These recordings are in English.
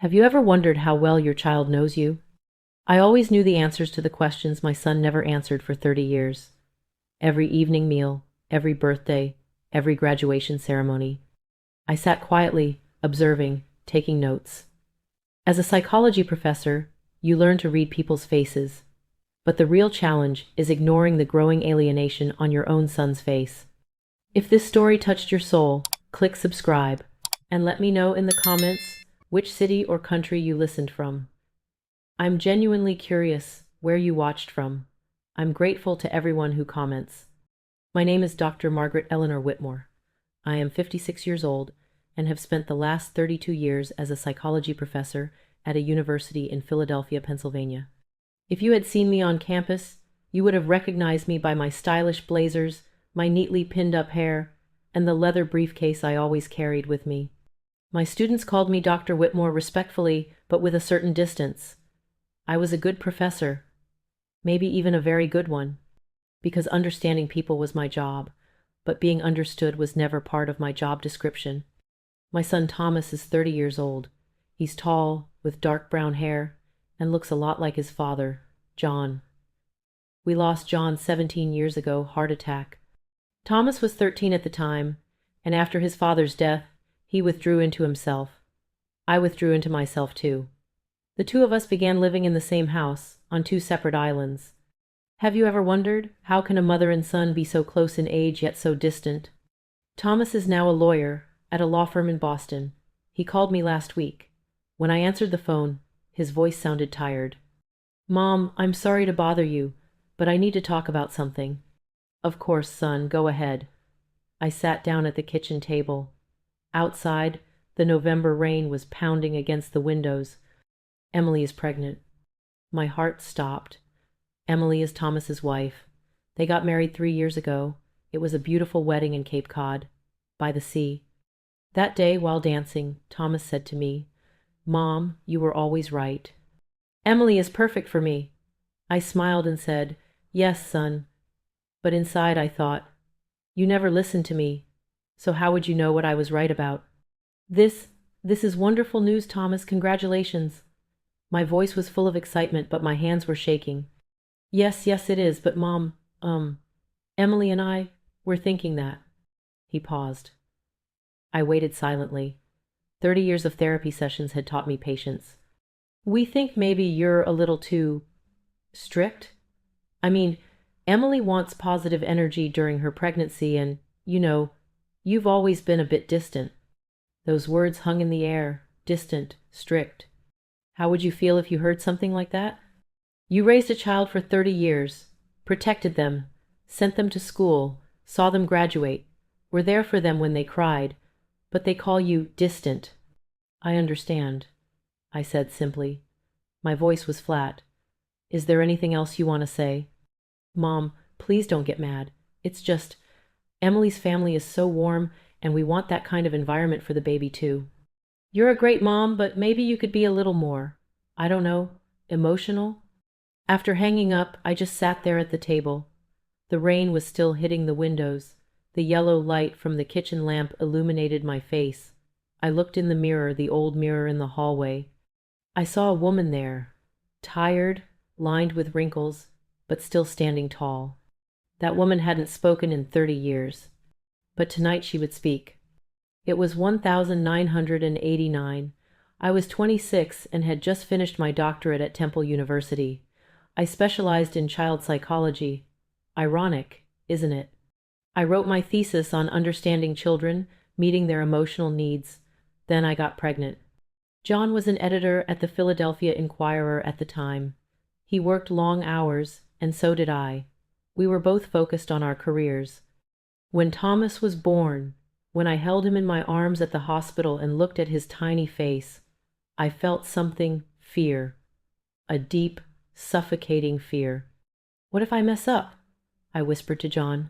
Have you ever wondered how well your child knows you? I always knew the answers to the questions my son never answered for 30 years. Every evening meal, every birthday, every graduation ceremony. I sat quietly, observing, taking notes. As a psychology professor, you learn to read people's faces. But the real challenge is ignoring the growing alienation on your own son's face. If this story touched your soul, click subscribe, and let me know in the comments which city or country you listened from. I'm genuinely curious where you watched from. I'm grateful to everyone who comments. My name is Dr. Margaret Eleanor Whitmore. I am 56 years old and have spent the last 32 years as a psychology professor at a university in Philadelphia, Pennsylvania. If you had seen me on campus, you would have recognized me by my stylish blazers, my neatly pinned-up hair, and the leather briefcase I always carried with me. My students called me Dr. Whitmore respectfully, but with a certain distance. I was a good professor, maybe even a very good one, because understanding people was my job, but being understood was never part of my job description. My son Thomas is 30 years old. He's tall, with dark brown hair, and looks a lot like his father, John. We lost John 17 years ago, heart attack. Thomas was 13 at the time, and after his father's death, he withdrew into himself. I withdrew into myself too. The two of us began living in the same house, on two separate islands. Have you ever wondered, how can a mother and son be so close in age yet so distant? Thomas is now a lawyer at a law firm in Boston. He called me last week. When I answered the phone, his voice sounded tired. "Mom, I'm sorry to bother you, but I need to talk about something." "Of course, son, go ahead." I sat down at the kitchen table. Outside, the November rain was pounding against the windows. Emily is pregnant. My heart stopped. Emily is Thomas's wife. They got married 3 years ago. It was a beautiful wedding in Cape Cod, by the sea. That day, while dancing, Thomas said to me, "Mom, you were always right. Emily is perfect for me." I smiled and said, "Yes, son." But inside I thought, "You never listened to me, so how would you know what I was right about?" This is wonderful news, Thomas. Congratulations." My voice was full of excitement, but my hands were shaking. Yes, it is, but Mom, Emily and I, we're thinking that." He paused. I waited silently. 30 years of therapy sessions had taught me patience. "We think maybe you're a little too strict. I mean, Emily wants positive energy during her pregnancy and, you've always been a bit distant." Those words hung in the air, distant, strict. How would you feel if you heard something like that? You raised a child for 30 years, protected them, sent them to school, saw them graduate, were there for them when they cried, but they call you distant. "I understand," I said simply. My voice was flat. "Is there anything else you want to say?" "Mom, please don't get mad. It's just, Emily's family is so warm, and we want that kind of environment for the baby too. You're a great mom, but maybe you could be a little more, I don't know, emotional." After hanging up, I just sat there at the table. The rain was still hitting the windows. The yellow light from the kitchen lamp illuminated my face. I looked in the mirror, the old mirror in the hallway. I saw a woman there, tired, lined with wrinkles, but still standing tall. That woman hadn't spoken in 30 years. But tonight she would speak. It was 1989. I was 26 and had just finished my doctorate at Temple University. I specialized in child psychology. Ironic, isn't it? I wrote my thesis on understanding children, meeting their emotional needs. Then I got pregnant. John was an editor at the Philadelphia Inquirer at the time. He worked long hours, and so did I. We were both focused on our careers. When Thomas was born, when I held him in my arms at the hospital and looked at his tiny face, I felt something, fear. A deep, suffocating fear. "What if I mess up?" I whispered to John.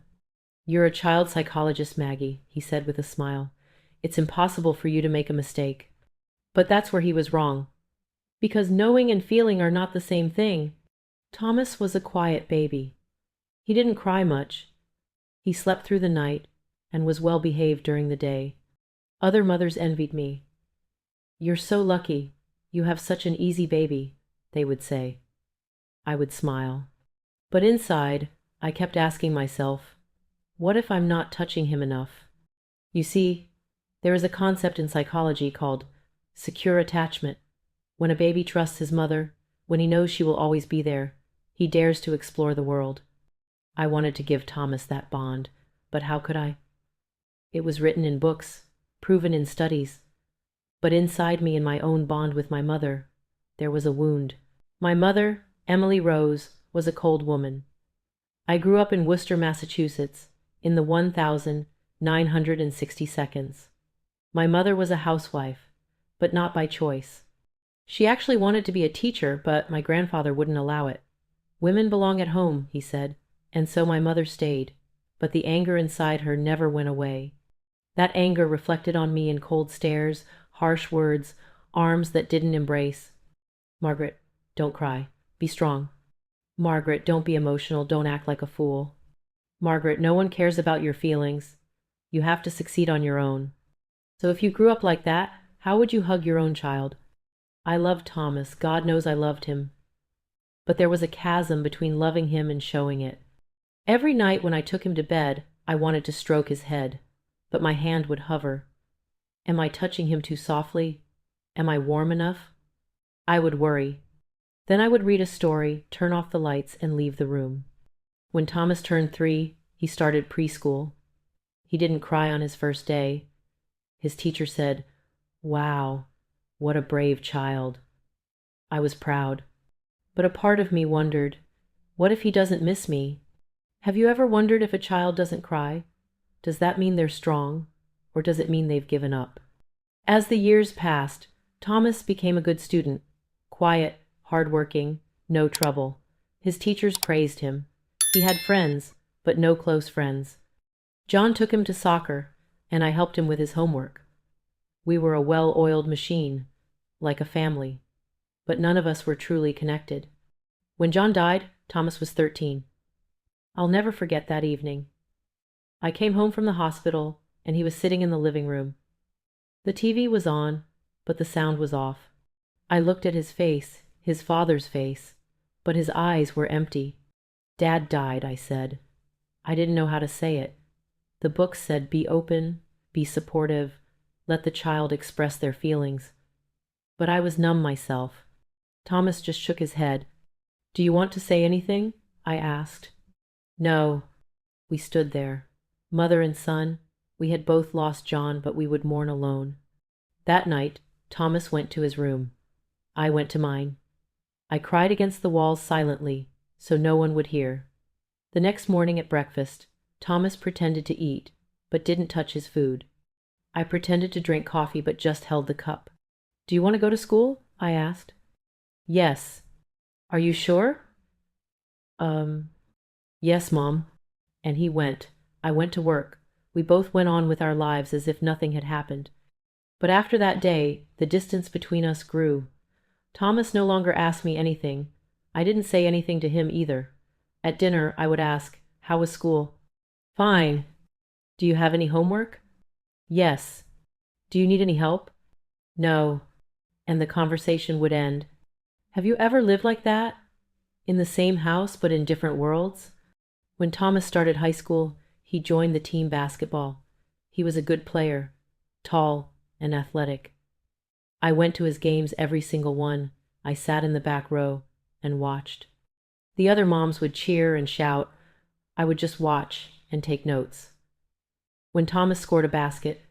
"You're a child psychologist, Maggie," he said with a smile. "It's impossible for you to make a mistake." But that's where he was wrong. Because knowing and feeling are not the same thing. Thomas was a quiet baby. He didn't cry much. He slept through the night and was well behaved during the day. Other mothers envied me. "You're so lucky. "You have such an easy baby," they would say. I would smile. But inside, I kept asking myself, what if I'm not touching him enough? You see, there is a concept in psychology called secure attachment. When a baby trusts his mother, when he knows she will always be there, he dares to explore the world. I wanted to give Thomas that bond, but how could I? It was written in books, proven in studies. But inside me, in my own bond with my mother, there was a wound. My mother, Emily Rose, was a cold woman. I grew up in Worcester, Massachusetts, in the 1962nd. My mother was a housewife, but not by choice. She actually wanted to be a teacher, but my grandfather wouldn't allow it. Women belong at home, he said, and so my mother stayed, but the anger inside her never went away. That anger reflected on me in cold stares, harsh words, arms that didn't embrace. "Margaret, don't cry. Be strong. Margaret, don't be emotional. Don't act like a fool. Margaret, no one cares about your feelings. You have to succeed on your own." So if you grew up like that, how would you hug your own child? I loved Thomas. God knows I loved him. But there was a chasm between loving him and showing it. Every night when I took him to bed, I wanted to stroke his head, but my hand would hover. Am I touching him too softly? Am I warm enough? I would worry. Then I would read a story, turn off the lights, and leave the room. When Thomas turned 3, he started preschool. He didn't cry on his first day. His teacher said, "Wow, what a brave child." I was proud. But a part of me wondered, what if he doesn't miss me? Have you ever wondered if a child doesn't cry? Does that mean they're strong, or does it mean they've given up? As the years passed, Thomas became a good student. Quiet, hardworking, no trouble. His teachers praised him. He had friends, but no close friends. John took him to soccer, and I helped him with his homework. We were a well-oiled machine, like a family, but none of us were truly connected. When John died, Thomas was 13. I'll never forget that evening. I came home from the hospital, and he was sitting in the living room. The TV was on, but the sound was off. I looked at his face, his father's face, but his eyes were empty. "Dad died," I said. I didn't know how to say it. The book said, be open, be supportive, let the child express their feelings. But I was numb myself. Thomas just shook his head. "Do you want to say anything?" I asked. "No." We stood there, mother and son. We had both lost John, but we would mourn alone. That night, Thomas went to his room. I went to mine. I cried against the walls silently, so no one would hear. The next morning at breakfast, Thomas pretended to eat, but didn't touch his food. I pretended to drink coffee, but just held the cup. "Do you want to go to school?" I asked. "Yes." "Are you sure?" Yes, Mom." And he went. I went to work. We both went on with our lives as if nothing had happened. But after that day, the distance between us grew. Thomas no longer asked me anything. I didn't say anything to him either. At dinner, I would ask, "How was school?" "Fine." "Do you have any homework?" "Yes." "Do you need any help?" "No." And the conversation would end. Have you ever lived like that? In the same house, but in different worlds? When Thomas started high school, he joined the team basketball. He was a good player, tall and athletic. I went to his games, every single one. I sat in the back row and watched. The other moms would cheer and shout. I would just watch and take notes. When Thomas scored a basket,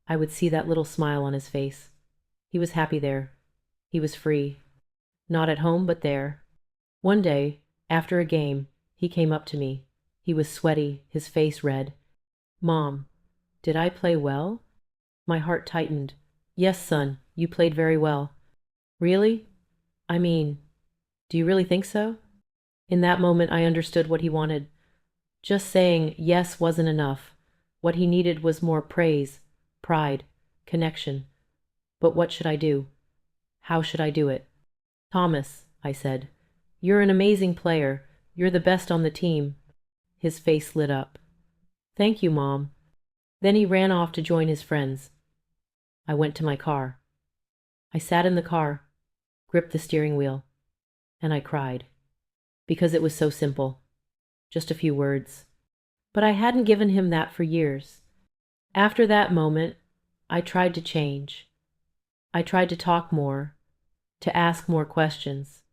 I would see that little smile on his face. He was happy there. He was free. Not at home, but there. One day, after a game, he came up to me. He was sweaty, his face red. "Mom, did I play well?" My heart tightened. "Yes, son, you played very well." "Really? I mean, do you really think so?" In that moment, I understood what he wanted. Just saying yes wasn't enough. What he needed was more praise, pride, connection. But what should I do? How should I do it? "Thomas," I said, "you're an amazing player. You're the best on the team." His face lit up. "Thank you, Mom." Then he ran off to join his friends. I went to my car. I sat in the car. gripped the steering wheel, and I cried. Because it was so simple. Just a few words. But I hadn't given him that for years. After that moment, I tried to change. I tried to talk more, to ask more questions.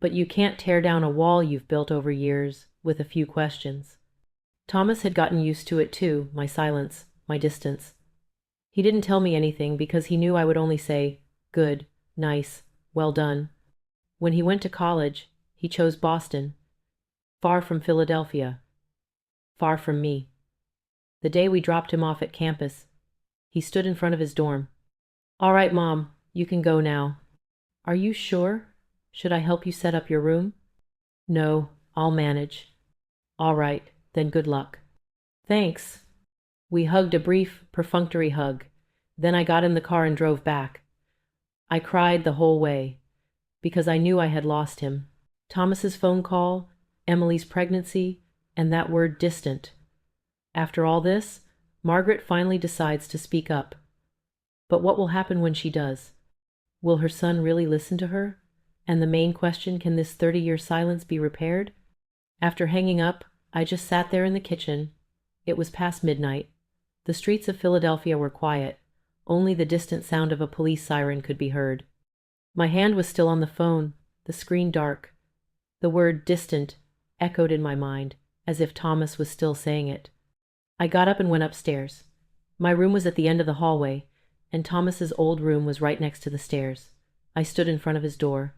But you can't tear down a wall you've built over years with a few questions. Thomas had gotten used to it too, my silence, my distance. He didn't tell me anything because he knew I would only say, good, nice, well done. When he went to college, he chose Boston, far from Philadelphia, far from me. The day we dropped him off at campus, he stood in front of his dorm. All right, Mom, you can go now. Are you sure? Should I help you set up your room? No, I'll manage. All right, then good luck. Thanks. We hugged a brief, perfunctory hug. Then I got in the car and drove back. I cried the whole way, because I knew I had lost him. Thomas's phone call, Emily's pregnancy, and that word distant. After all this, Margaret finally decides to speak up. But what will happen when she does? Will her son really listen to her? And the main question, can this 30-year silence be repaired? After hanging up, I just sat there in the kitchen. It was past midnight. The streets of Philadelphia were quiet. Only the distant sound of a police siren could be heard. My hand was still on the phone, the screen dark. The word distant echoed in my mind, as if Thomas was still saying it. I got up and went upstairs. My room was at the end of the hallway, and Thomas's old room was right next to the stairs. I stood in front of his door.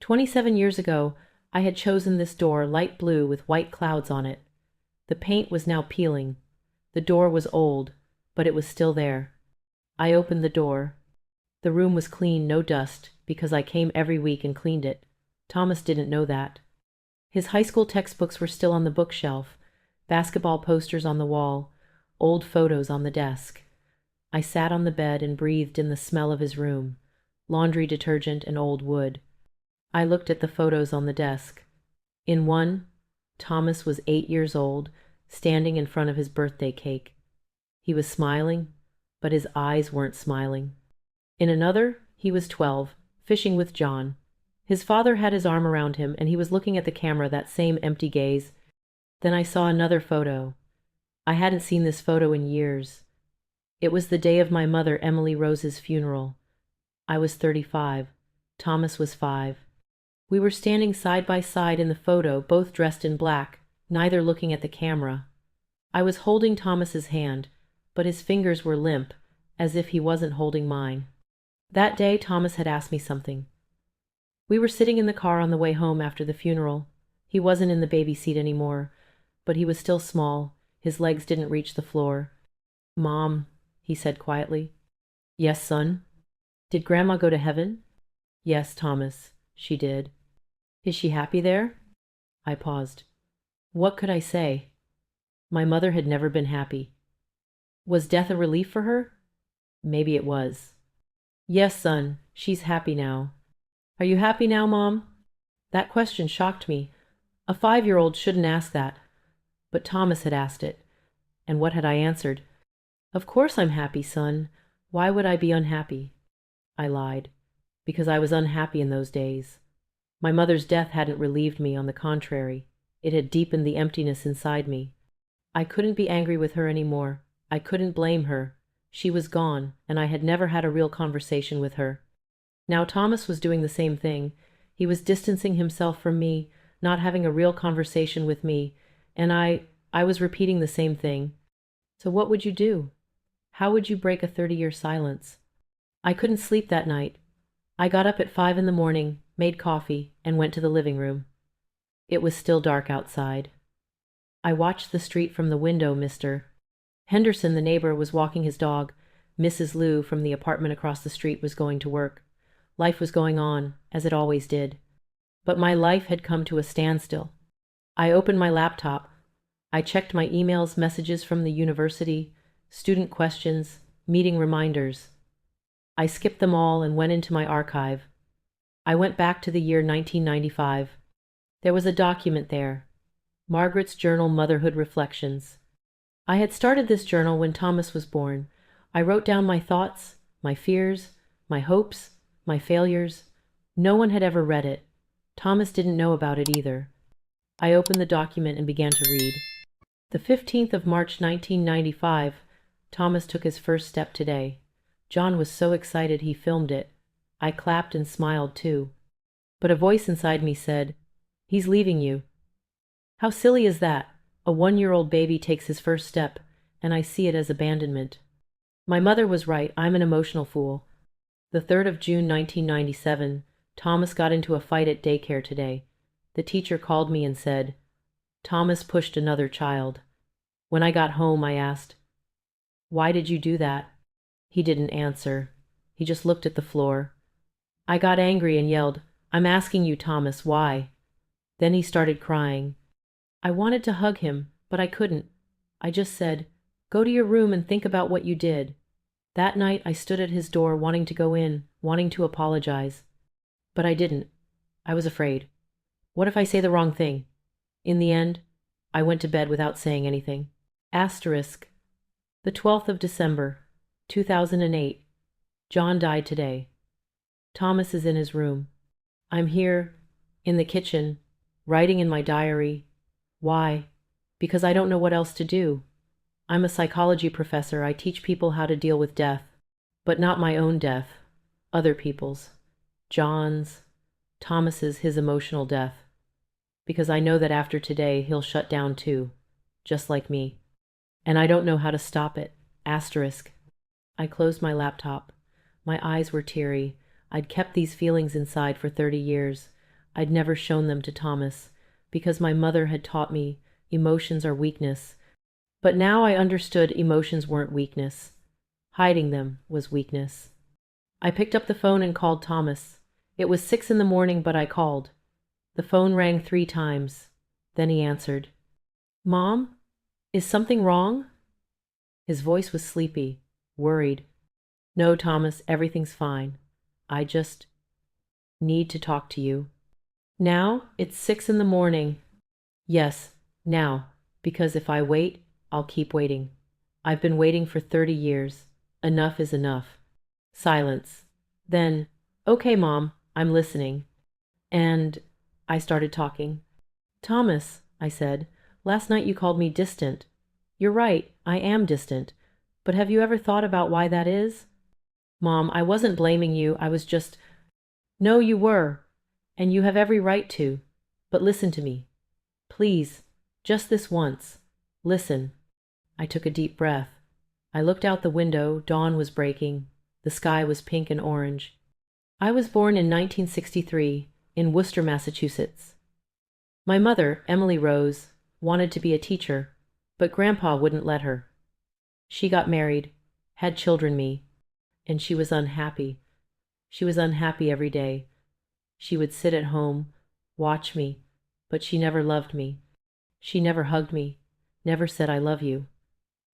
27 years ago, I had chosen this door light blue with white clouds on it. The paint was now peeling. The door was old, but it was still there. I opened the door. The room was clean, no dust, because I came every week and cleaned it. Thomas didn't know that. His high school textbooks were still on the bookshelf, basketball posters on the wall, old photos on the desk. I sat on the bed and breathed in the smell of his room, laundry detergent and old wood. I looked at the photos on the desk. In one, Thomas was 8 years old, standing in front of his birthday cake. He was smiling, but his eyes weren't smiling. In another, he was 12, fishing with John. His father had his arm around him, and he was looking at the camera, that same empty gaze. Then I saw another photo. I hadn't seen this photo in years. It was the day of my mother, Emily Rose's funeral. I was 35. Thomas was 5. We were standing side by side in the photo, both dressed in black, neither looking at the camera. I was holding Thomas's hand, but his fingers were limp, as if he wasn't holding mine. That day, Thomas had asked me something. We were sitting in the car on the way home after the funeral. He wasn't in the baby seat anymore, but he was still small. His legs didn't reach the floor. "Mom," he said quietly. "Yes, son." "Did Grandma go to heaven?" "Yes, Thomas, she did." "Is she happy there?" I paused. What could I say? My mother had never been happy. Was death a relief for her? Maybe it was. "Yes, son, she's happy now." "Are you happy now, Mom?" That question shocked me. A 5-year-old shouldn't ask that. But Thomas had asked it. And what had I answered? "Of course I'm happy, son. Why would I be unhappy?" I lied. Because I was unhappy in those days. My mother's death hadn't relieved me, on the contrary. It had deepened the emptiness inside me. I couldn't be angry with her anymore. I couldn't blame her. She was gone, and I had never had a real conversation with her. Now Thomas was doing the same thing. He was distancing himself from me, not having a real conversation with me, and I was repeating the same thing. So what would you do? How would you break a 30-year silence? I couldn't sleep that night. I got up at 5 in the morning, made coffee, and went to the living room. It was still dark outside. I watched the street from the window. Mr. Henderson, the neighbor, was walking his dog. Mrs. Liu, from the apartment across the street, was going to work. Life was going on, as it always did. But my life had come to a standstill. I opened my laptop. I checked my emails, messages from the university, student questions, meeting reminders. I skipped them all and went into my archive. I went back to the year 1995. There was a document there. Margaret's Journal, Motherhood Reflections. I had started this journal when Thomas was born. I wrote down my thoughts, my fears, my hopes, my failures, No one had ever read it. Thomas didn't know about it either. I opened the document and began to read. The 15th of March 1995, Thomas took his first step today. John was so excited he filmed it. I clapped and smiled too. But a voice inside me said, "He's leaving you." How silly is that? A 1-year-old baby takes his first step, and I see it as abandonment. My mother was right, I'm an emotional fool. The 3rd of June 1997, Thomas got into a fight at daycare today. The teacher called me and said, "Thomas pushed another child." When I got home, I asked, "Why did you do that?" He didn't answer. He just looked at the floor. I got angry and yelled, "I'm asking you, Thomas, why?" Then he started crying. I wanted to hug him, but I couldn't. I just said, "Go to your room and think about what you did." That night I stood at his door wanting to go in, wanting to apologize. But I didn't. I was afraid. What if I say the wrong thing? In the end, I went to bed without saying anything. Asterisk. The 12th of December, 2008. John died today. Thomas is in his room. I'm here, in the kitchen, writing in my diary. Why? Because I don't know what else to do. I'm a psychology professor. I teach people how to deal with death. But not my own death. Other people's. John's, Thomas's, his emotional death. Because I know that after today he'll shut down too. Just like me. And I don't know how to stop it. Asterisk. I closed my laptop. My eyes were teary. I'd kept these feelings inside for 30 years. I'd never shown them to Thomas, because my mother had taught me emotions are weakness. But now I understood emotions weren't weakness. Hiding them was weakness. I picked up the phone and called Thomas. It was 6 in the morning, but I called. The phone rang 3 times. Then he answered. "Mom? Is something wrong?" His voice was sleepy, worried. "No, Thomas, everything's fine. I just need to talk to you." "Now? It's 6 in the morning." "Yes, now, because if I wait, I'll keep waiting. I've been waiting for 30 years. Enough is enough." Silence. Then, "Okay, Mom, I'm listening." And I started talking. "Thomas," I said, "last night you called me distant. You're right, I am distant. But have you ever thought about why that is?" "Mom, I wasn't blaming you, I was just—" "No, you were. And you have every right to. But listen to me. Please, just this once. Listen." I took a deep breath. I looked out the window. Dawn was breaking. The sky was pink and orange. I was born in 1963 in Worcester, Massachusetts. My mother, Emily Rose, wanted to be a teacher, but Grandpa wouldn't let her. She got married, had children me, and she was unhappy. She was unhappy every day. She would sit at home, watch me, but she never loved me. She never hugged me, never said I love you.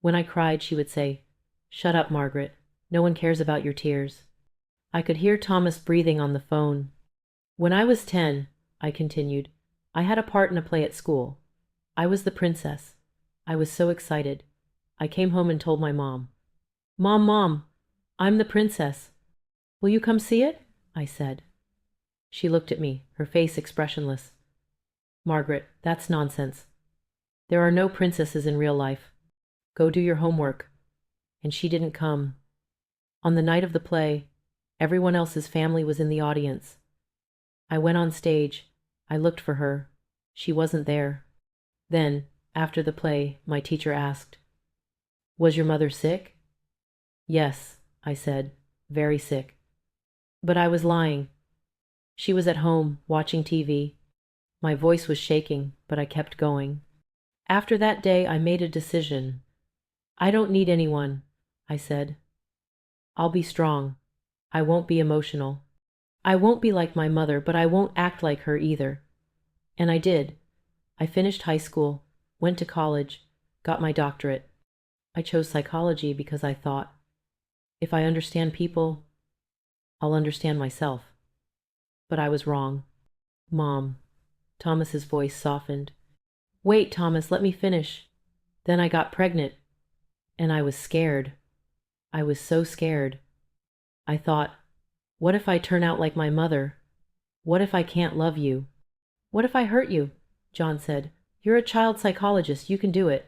When I cried, she would say, "Shut up, Margaret. No one cares about your tears." I could hear Thomas breathing on the phone. "When I was 10, I continued, I had a part in a play at school. I was the princess. I was so excited. I came home and told my mom. 'Mom, I'm the princess. Will you come see it?' I said." She looked at me, her face expressionless. "Margaret, that's nonsense. There are no princesses in real life. Go do your homework." And she didn't come. On the night of the play, everyone else's family was in the audience. I went on stage. I looked for her. She wasn't there. Then, after the play, my teacher asked, "Was your mother sick?" "Yes," I said, "very sick." But I was lying. She was at home, watching TV. My voice was shaking, but I kept going. After that day, I made a decision. "I don't need anyone," I said. "I'll be strong. I won't be emotional. I won't be like my mother, but I won't act like her either." And I did. I finished high school, went to college, got my doctorate. I chose psychology because I thought, if I understand people, I'll understand myself. But I was wrong. "Mom." Thomas's voice softened. "Wait, Thomas, let me finish. Then I got pregnant. And I was scared. I was so scared. I thought, what if I turn out like my mother? What if I can't love you? What if I hurt you? John said. You're a child psychologist. You can do it.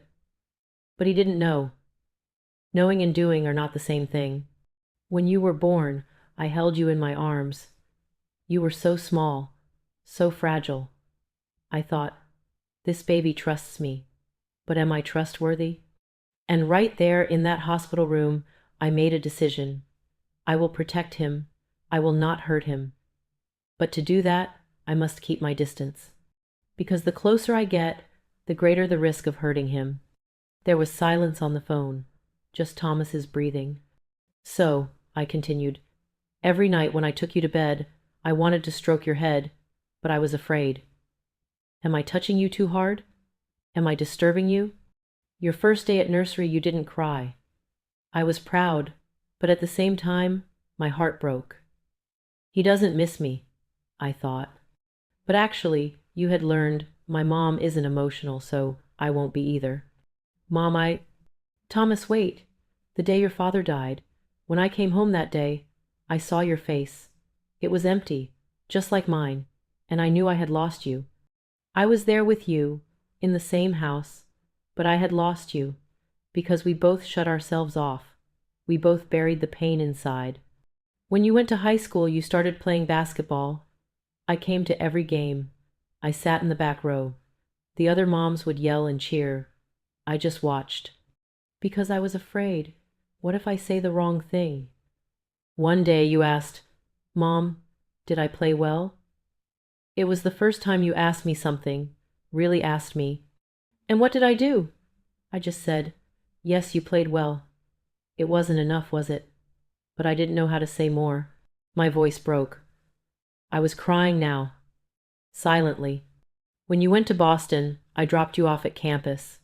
But he didn't know. Knowing and doing are not the same thing. When you were born, I held you in my arms. You were so small, so fragile. I thought, this baby trusts me, but am I trustworthy? And right there in that hospital room, I made a decision. I will protect him. I will not hurt him. But to do that, I must keep my distance. Because the closer I get, the greater the risk of hurting him. There was silence on the phone, just Thomas's breathing. So, I continued, every night when I took you to bed, I wanted to stroke your head, but I was afraid. Am I touching you too hard? Am I disturbing you? Your first day at nursery, you didn't cry. I was proud, but at the same time, my heart broke. He doesn't miss me, I thought. But actually, you had learned my mom isn't emotional, so I won't be either. Mom, Thomas, wait. The day your father died, when I came home that day, I saw your face. It was empty, just like mine, and I knew I had lost you. I was there with you, in the same house, but I had lost you, because we both shut ourselves off. We both buried the pain inside. When you went to high school, you started playing basketball. I came to every game. I sat in the back row. The other moms would yell and cheer. I just watched. Because I was afraid. What if I say the wrong thing? One day you asked, Mom, did I play well? It was the first time you asked me something, really asked me. And what did I do? I just said, yes, you played well. It wasn't enough, was it? But I didn't know how to say more. My voice broke. I was crying now. Silently. When you went to Boston, I dropped you off at campus.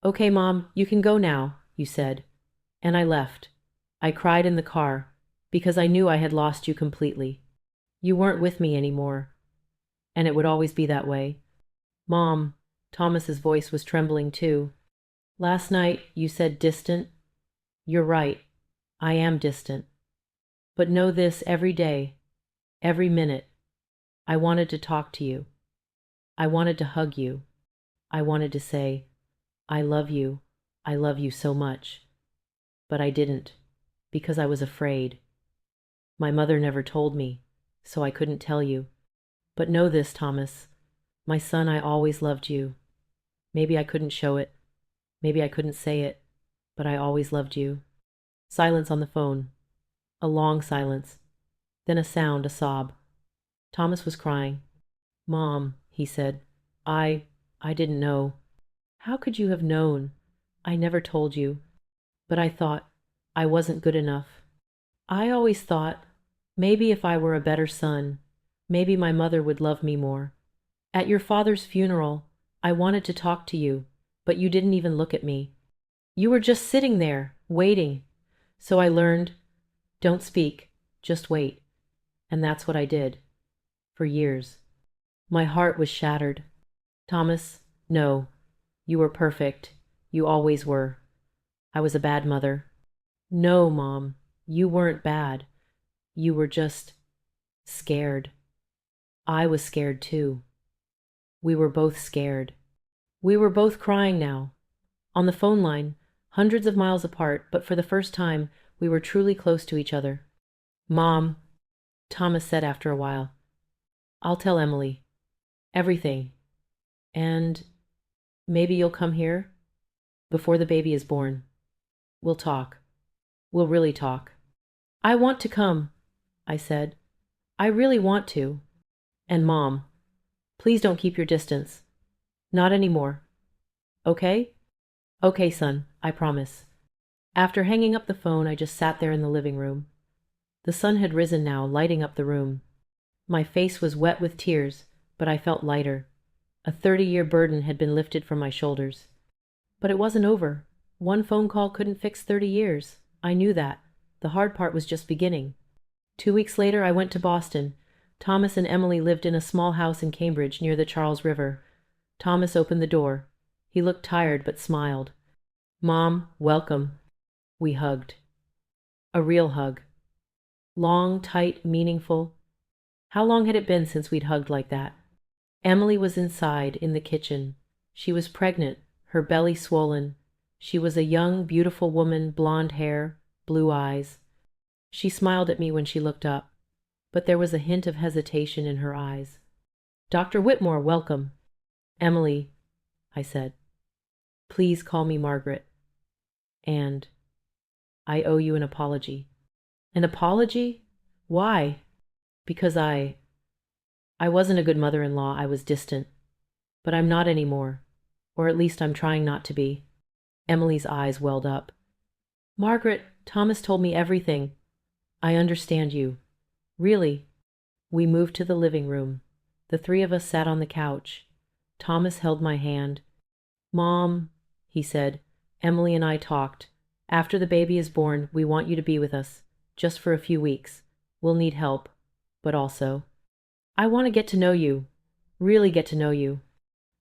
Okay, Mom, you can go now, you said. And I left. I cried in the car, because I knew I had lost you completely. You weren't with me anymore. And it would always be that way. Mom, Thomas's voice was trembling too. Last night, you said distant. You're right. I am distant. But know this every day, every minute. I wanted to talk to you. I wanted to hug you. I wanted to say, I love you so much. But I didn't, because I was afraid. My mother never told me, so I couldn't tell you. But know this, Thomas. My son, I always loved you. Maybe I couldn't show it. Maybe I couldn't say it. But I always loved you. Silence on the phone. A long silence. Then a sound, a sob. Thomas was crying. Mom, he said, I didn't know. How could you have known? I never told you. But I thought I wasn't good enough. I always thought maybe if I were a better son, maybe my mother would love me more. At your father's funeral, I wanted to talk to you, but you didn't even look at me. You were just sitting there, waiting. So I learned, don't speak, just wait. And that's what I did. For years. My heart was shattered. Thomas, no. You were perfect. You always were. I was a bad mother. No, Mom, you weren't bad. You were just scared. I was scared too. We were both scared. We were both crying now. On the phone line, hundreds of miles apart, but for the first time, we were truly close to each other. Mom, Thomas said after a while, I'll tell Emily. Everything. And maybe you'll come here before the baby is born. We'll talk. We'll really talk. I want to come, I said. I really want to. And Mom, please don't keep your distance. Not anymore. Okay? Okay, son, I promise. After hanging up the phone, I just sat there in the living room. The sun had risen now, lighting up the room. My face was wet with tears, but I felt lighter. A 30-year burden had been lifted from my shoulders. But it wasn't over. One phone call couldn't fix 30 years. I knew that. The hard part was just beginning. 2 weeks later, I went to Boston. Thomas and Emily lived in a small house in Cambridge near the Charles River. Thomas opened the door. He looked tired but smiled. Mom, welcome. We hugged. A real hug. Long, tight, meaningful. How long had it been since we'd hugged like that? Emily was inside, in the kitchen. She was pregnant, her belly swollen. She was a young, beautiful woman, blonde hair, blue eyes. She smiled at me when she looked up, but there was a hint of hesitation in her eyes. "Dr. Whitmore, welcome." "Emily," I said. "Please call me Margaret. And I owe you an apology." "An apology? Why?" "Because I wasn't a good mother-in-law. I was distant. But I'm not anymore. Or at least I'm trying not to be." Emily's eyes welled up. "Margaret, Thomas told me everything. I understand you. Really." We moved to the living room. The three of us sat on the couch. Thomas held my hand. "Mom," he said, "Emily and I talked. After the baby is born, we want you to be with us, just for a few weeks. We'll need help, but also, I want to get to know you, really get to know you."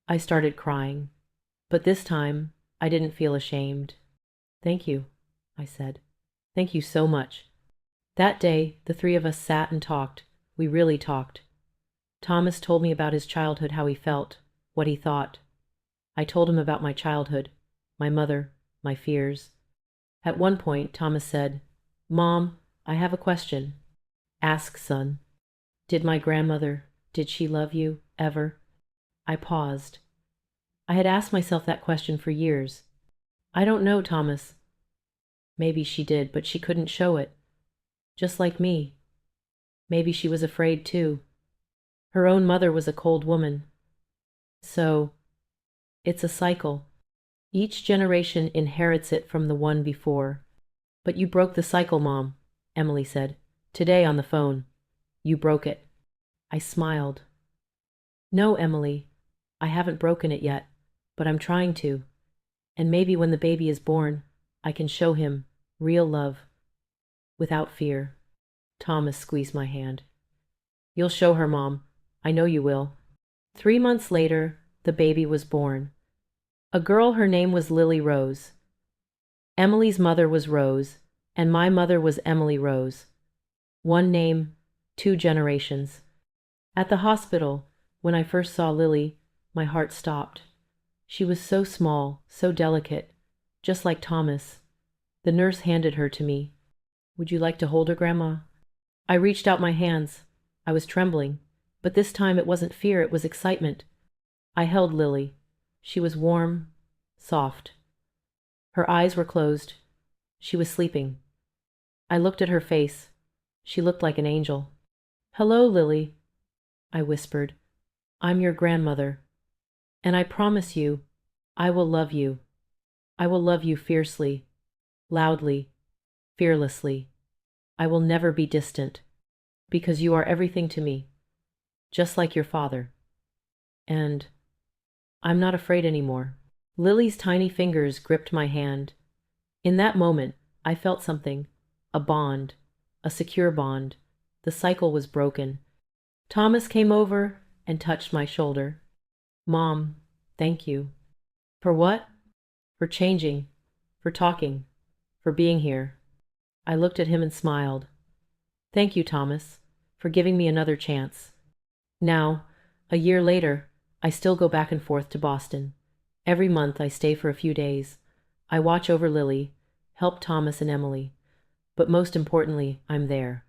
I started crying, but this time I didn't feel ashamed. "Thank you," I said. "Thank you so much." That day, the three of us sat and talked. We really talked. Thomas told me about his childhood, how he felt, what he thought. I told him about my childhood, my mother, my fears. At one point, Thomas said, "Mom, I have a question." "Ask, son." Did she love you, ever?" I paused. I had asked myself that question for years. "I don't know, Thomas." "Maybe she did, but she couldn't show it. Just like me. Maybe she was afraid, too. Her own mother was a cold woman. So, it's a cycle. Each generation inherits it from the one before." "But you broke the cycle, Mom," Emily said. "Today on the phone. You broke it." I smiled. "No, Emily, I haven't broken it yet, but I'm trying to. And maybe when the baby is born, I can show him real love, without fear." Thomas squeezed my hand. "You'll show her, Mom. I know you will." 3 months later, the baby was born. A girl, her name was Lily Rose. Emily's mother was Rose, and my mother was Emily Rose. One name, 2 generations. At the hospital, when I first saw Lily, my heart stopped. She was so small, so delicate, just like Thomas. The nurse handed her to me. "Would you like to hold her, Grandma?" I reached out my hands. I was trembling, but this time it wasn't fear, it was excitement. I held Lily. She was warm, soft. Her eyes were closed. She was sleeping. I looked at her face. She looked like an angel. "Hello, Lily," I whispered. "I'm your grandmother. And I promise you, I will love you. I will love you fiercely, loudly, fearlessly. I will never be distant, because you are everything to me, just like your father. And I'm not afraid anymore." Lily's tiny fingers gripped my hand. In that moment, I felt something, a bond, a secure bond. The cycle was broken. Thomas came over and touched my shoulder. "Mom, thank you." "For what?" "For changing, for talking, for being here." I looked at him and smiled. "Thank you, Thomas, for giving me another chance." Now, a year later, I still go back and forth to Boston. Every month I stay for a few days. I watch over Lily, help Thomas and Emily. But most importantly, I'm there.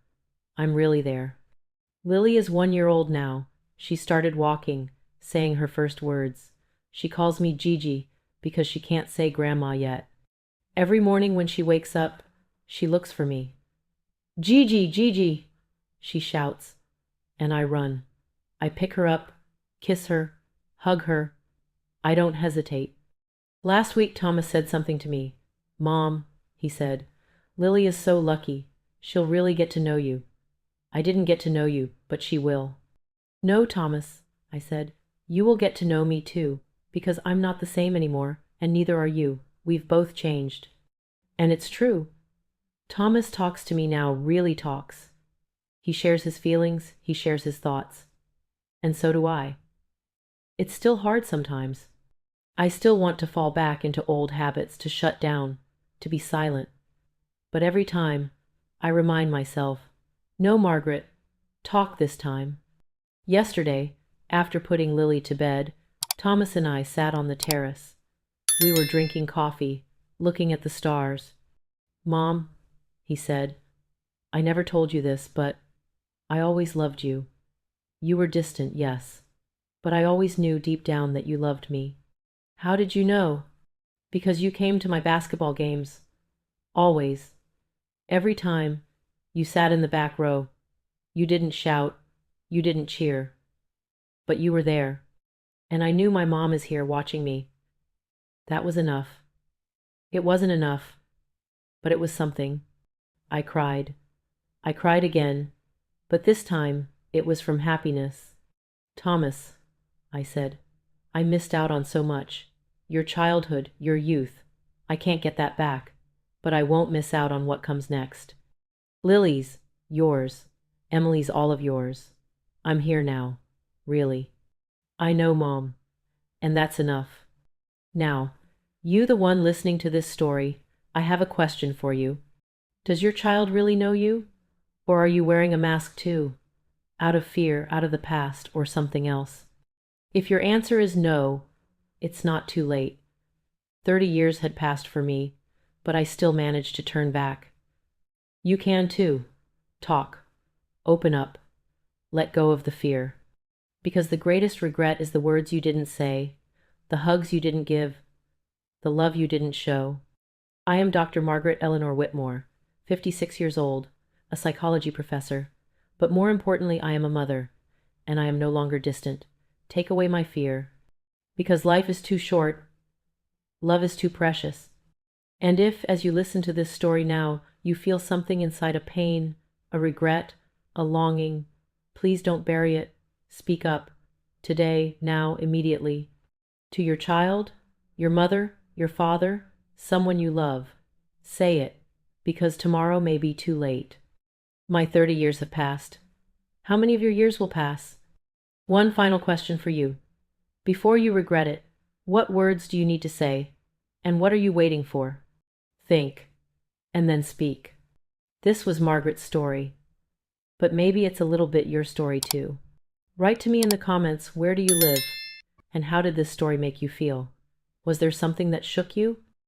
I'm really there. Lily is 1 year old now. She started walking, saying her first words. She calls me Gigi because she can't say Grandma yet. Every morning when she wakes up, she looks for me. "Gigi, Gigi," she shouts, and I run. I pick her up, kiss her, hug her. I don't hesitate. Last week Thomas said something to me. "Mom," he said, "Lily is so lucky. She'll really get to know you." I didn't get to know you, but she will. "No, Thomas," I said, "you will get to know me too, because I'm not the same anymore, and neither are you. We've both changed." And it's true. Thomas talks to me now, really talks. He shares his feelings, he shares his thoughts. And so do I. It's still hard sometimes. I still want to fall back into old habits, to shut down, to be silent. But every time, I remind myself, "No, Margaret, Talk this time. Yesterday, after putting Lily to bed, Thomas and I sat on the terrace. We were drinking coffee, looking at the stars. Mom, he said, I never told you this, but I always loved you. You were distant, yes, but I always knew deep down that you loved me. How did you know? Because you came to my basketball games. Always. Every time. You sat in the back row. You didn't shout. You didn't cheer. But you were there. And I knew my mom is here watching me. That was enough. It wasn't enough, but it was something. I cried. I cried again, but this time it was from happiness. Thomas, I said, I missed out on so much. Your childhood, your youth. I can't get that back, but I won't miss out on what comes next. Lily's, yours. Emily's all of yours. I'm here now, really. I know, Mom, and that's enough. Now, you the one listening to this story, I have a question for you. Does your child really know you? Or are you wearing a mask too? Out of fear, out of the past, or something else? If your answer is no, it's not too late. 30 years had passed for me, but I still managed to turn back. You can too. Talk. Open up. Let go of the fear. Because the greatest regret is the words you didn't say, the hugs you didn't give, the love you didn't show. I am Dr. Margaret Eleanor Whitmore, 56 years old, a psychology professor, but more importantly, I am a mother, and I am no longer distant. Take away my fear, because life is too short, love is too precious. And if, as you listen to this story now, you feel something inside, a pain, a regret, a longing, please don't bury it. Speak up. Today, now, immediately. To your child, your mother, your father, someone you love. Say it, because tomorrow may be too late. My 30 years have passed. How many of your years will pass? One final question for you. Before you regret it, what words do you need to say? And what are you waiting for? Think, and then speak. This was Margaret's story, but maybe it's a little bit your story too. Write to me in the comments, where do you live? And how did this story make you feel? Was there something that shook you?